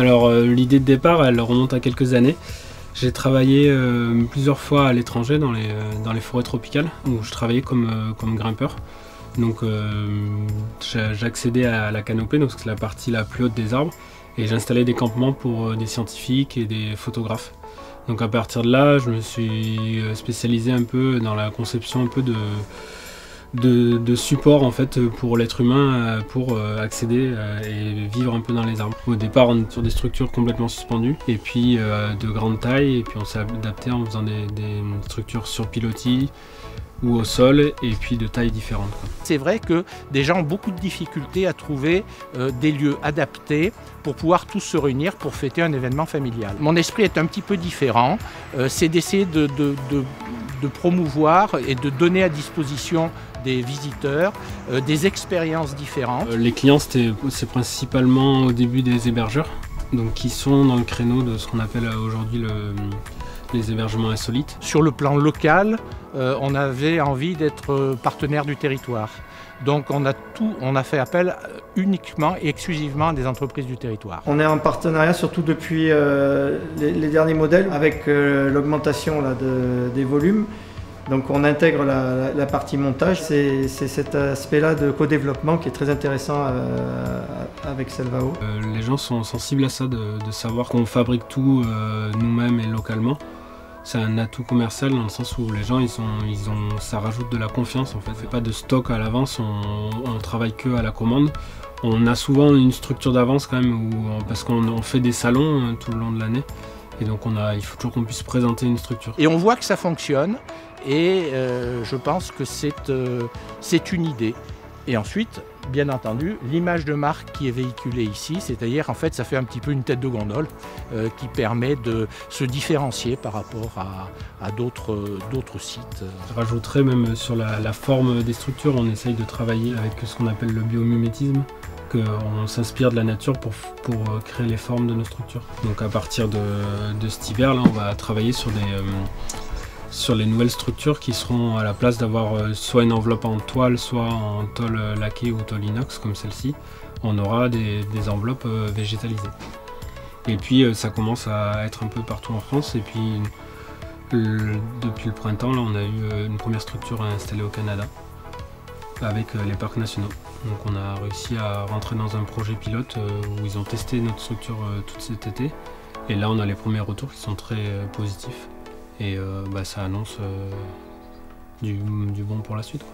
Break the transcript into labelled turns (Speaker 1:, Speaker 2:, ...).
Speaker 1: Alors l'idée de départ, elle remonte à quelques années. J'ai travaillé plusieurs fois à l'étranger dans les forêts tropicales où je travaillais comme grimpeur. Donc j'accédais à la canopée, donc c'est la partie la plus haute des arbres, et j'installais des campements pour des scientifiques et des photographes. Donc à partir de là, je me suis spécialisé un peu dans la conception un peu de support en fait pour l'être humain pour accéder et vivre un peu dans les arbres. Au départ, on est sur des structures complètement suspendues et puis de grande taille, et puis on s'est adapté en faisant des structures sur pilotis ou au sol, et puis de tailles différentes.
Speaker 2: C'est vrai que des gens ont beaucoup de difficultés à trouver des lieux adaptés pour pouvoir tous se réunir pour fêter un événement familial. Mon esprit est un petit peu différent, c'est d'essayer de promouvoir et de donner à disposition des visiteurs des expériences différentes.
Speaker 1: Les clients, c'est principalement au début des hébergeurs, donc qui sont dans le créneau de ce qu'on appelle aujourd'hui les hébergements insolites.
Speaker 2: Sur le plan local, on avait envie d'être partenaire du territoire. Donc on a fait appel uniquement et exclusivement à des entreprises du territoire.
Speaker 3: On est en partenariat surtout depuis les derniers modèles avec l'augmentation des volumes. Donc on intègre la partie montage. C'est cet aspect-là de co-développement qui est très intéressant avec Selvao.
Speaker 1: Les gens sont sensibles à ça, de savoir qu'on fabrique tout nous-mêmes et localement. C'est un atout commercial dans le sens où les gens, ça rajoute de la confiance en fait. On fait pas de stock à l'avance, on travaille que à la commande. On a souvent une structure d'avance quand même, parce qu'on fait des salons tout le long de l'année. Et donc il faut toujours qu'on puisse présenter une structure.
Speaker 2: Et on voit que ça fonctionne, et je pense que c'est une idée. Et ensuite, bien entendu, l'image de marque qui est véhiculée ici, c'est-à-dire en fait ça fait un petit peu une tête de gondole qui permet de se différencier par rapport à d'autres sites.
Speaker 1: Je rajouterais même sur la forme des structures, on essaye de travailler avec ce qu'on appelle le biomimétisme, qu'on s'inspire de la nature pour créer les formes de nos structures. Donc à partir de cet hiver, là, on va travailler sur les nouvelles structures qui seront à la place d'avoir soit une enveloppe en toile, soit en tôle laquée ou tôle inox comme celle-ci. On aura des enveloppes végétalisées. Et puis ça commence à être un peu partout en France. Et puis depuis le printemps, là, on a eu une première structure installée au Canada avec les parcs nationaux. Donc on a réussi à rentrer dans un projet pilote où ils ont testé notre structure tout cet été. Et là on a les premiers retours qui sont très positifs. Et ça annonce du bon pour la suite, quoi.